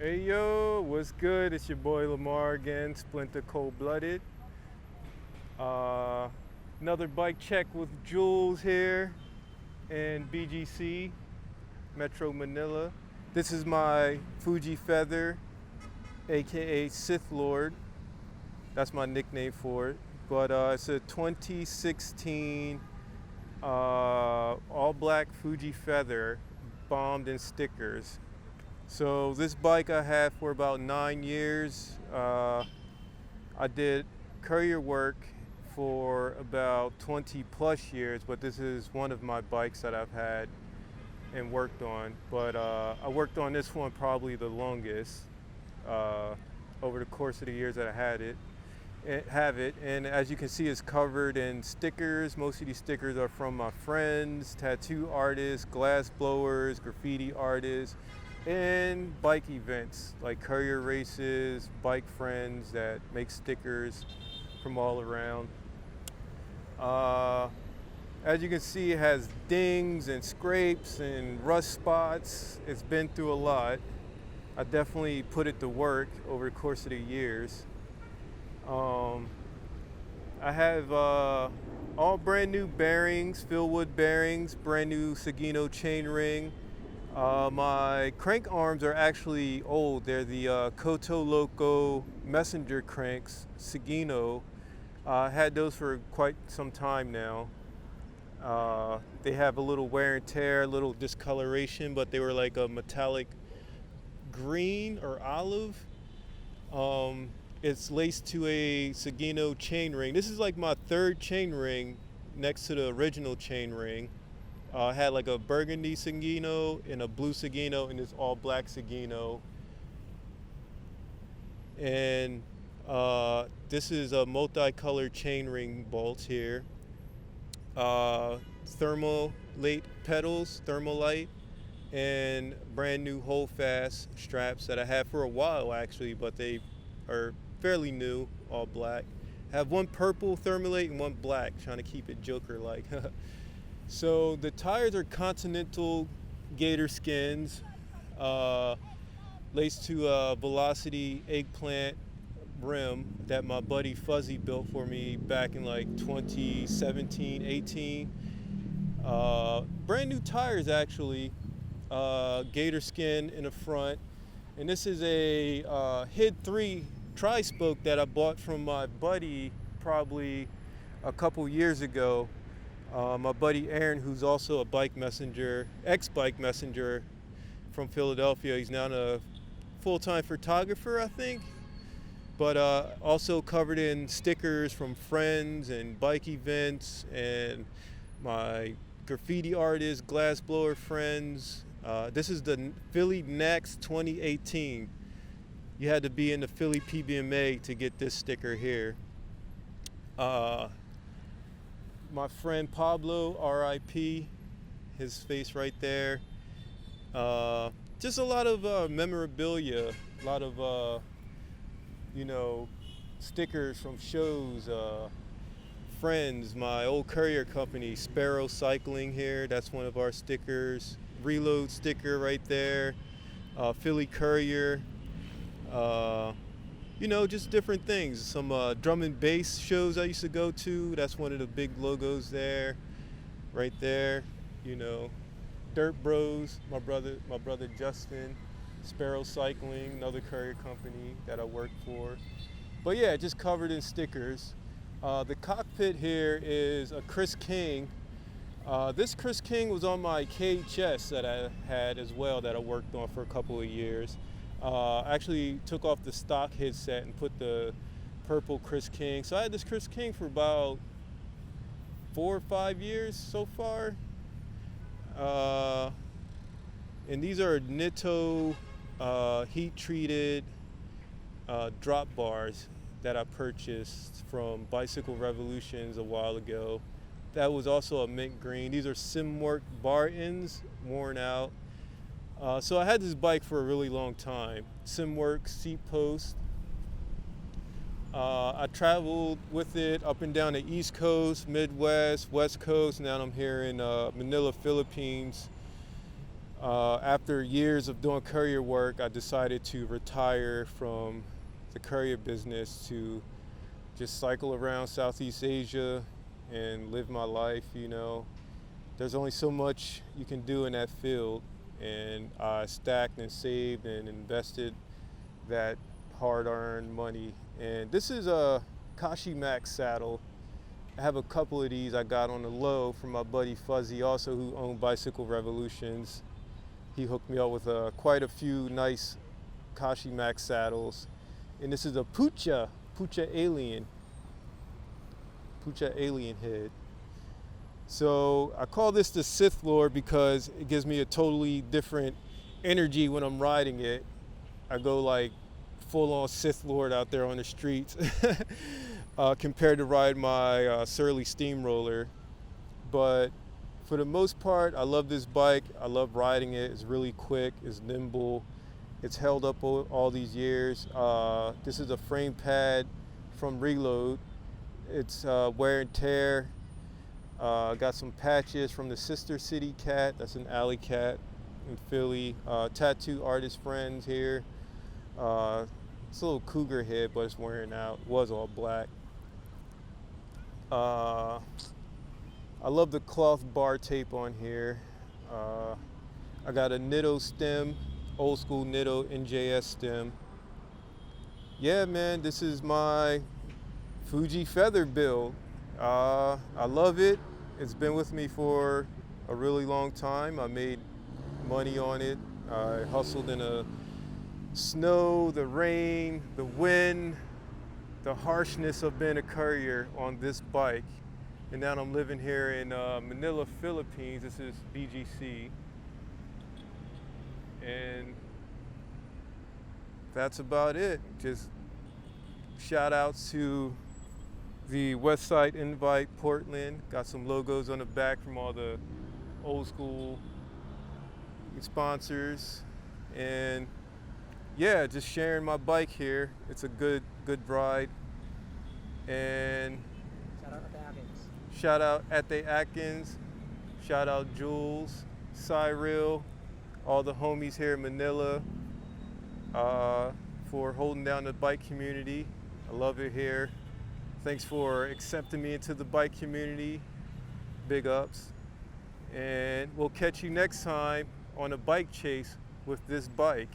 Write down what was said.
Hey yo, what's good? It's your boy Lamar again, Splinter Cold Blooded. Uh, Another bike check with Jules here in BGC, Metro Manila. This is my Fuji Feather, aka Sith Lord. That's my nickname for it. But it's a 2016 all black Fuji Feather, bombed in stickers. So this bike I had for about 9 years. I did courier work for about 20 plus years, but this is one of my bikes that I've had and worked on. But I worked on this one probably the longest over the course of the years that I had it. And as you can see, it's covered in stickers. Most of these stickers are from my friends, tattoo artists, glass blowers, graffiti artists, and bike events like courier races, bike friends that make stickers from all around. As you can see, it has dings and scrapes and rust spots. It's been through a lot. I definitely put it to work over the course of the years. I have all brand new bearings, Fieldwood bearings, brand new Sagino chain ring. My crank arms are actually old. They're the Koto Loco messenger cranks, Sagino. I had those for quite some time now. They have a little wear and tear, a little discoloration, but they were like a metallic green or olive. It's laced to a Sagino chain ring. This is like my third chain ring next to the original chain ring. I had like a burgundy Sagino and a blue Sagino and this all black Sagino. And this is a multicolored chain ring bolts here. Thermolite pedals, Thermolite, and brand new hold fast straps that I had for a while actually, but they are fairly new, all black. I have one purple Thermolite and one black, trying to keep it Joker-like. So the tires are Continental gator skins, laced to a Velocity eggplant rim that my buddy Fuzzy built for me back in like 2017, 18. Brand new tires actually, gator skin in the front. And this is a HID 3 tri-spoke that I bought from my buddy probably a couple years ago. My buddy Aaron, who's also a bike messenger, ex-bike messenger from Philadelphia. He's now a full-time photographer, I think, but also covered in stickers from friends and bike events and my graffiti artist, glass blower friends. This is the Philly Next 2018. You had to be in the Philly PBMA to get this sticker here. My friend Pablo, RIP, his face right there. Just a lot of memorabilia, a lot of, stickers from shows, friends, my old courier company, Sparrow Cycling here, that's one of our stickers. Reload sticker right there, Philly Courier, just different things. Some drum and bass shows I used to go to. That's one of the big logos there, right there. Dirt Bros, my brother Justin, Sparrow Cycling, another courier company that I work for. But yeah, just covered in stickers. The Cockpit here is a Chris King. This Chris King was on my KHS that I had as well that I worked on for a couple of years. I actually took off the stock headset and put the purple Chris King. So I had this Chris King for about 4 or 5 years so far. And these are Nitto heat treated drop bars that I purchased from Bicycle Revolutions a while ago. That was also a mint green. These are Simwork bar ends, worn out. So I had this bike for a really long time. Simwork seat post. I traveled with it up and down the East Coast, Midwest, West Coast. Now I'm here in Manila, Philippines. After years of doing courier work, I decided to retire from the courier business to just cycle around Southeast Asia and live my life. There's only so much you can do in that field, and I stacked and saved and invested that hard-earned money. And this is a Kashi Max saddle. I have a couple of these I got on the low from my buddy Fuzzy, also who owned Bicycle Revolutions. He hooked me up with quite a few nice Kashi Max saddles. And this is a Pucha Alien head. So I call this the Sith Lord because it gives me a totally different energy when I'm riding it. I go like full-on Sith Lord out there on the streets compared to ride my Surly Steamroller. But for the most part, I love this bike. I love riding it. It's really quick. It's nimble. It's held up all these years. This is a frame pad from Reload. It's wear and tear. Got some patches from the Sister City cat. That's an alley cat in Philly. Tattoo artist friends here. It's a little cougar head, but it's wearing out. It was all black. I love the cloth bar tape on here. I got a Nitto stem, old school Nitto NJS stem. Yeah, man, this is my Fuji feather build. I love it. It's been with me for a really long time. I made money on it. I hustled in the snow, the rain, the wind, the harshness of being a courier on this bike. And now I'm living here in Manila, Philippines. This is BGC. And that's about it. Just shout outs to the Westside Invite Portland. Got some logos on the back from all the old school sponsors. And yeah, just sharing my bike here. It's a good ride. And shout out at the Atkins, shout out Jules, Cyril, all the homies here in Manila for holding down the bike community. I love it here. Thanks for accepting me into the bike community. Big ups. And we'll catch you next time on a bike chase with this bike.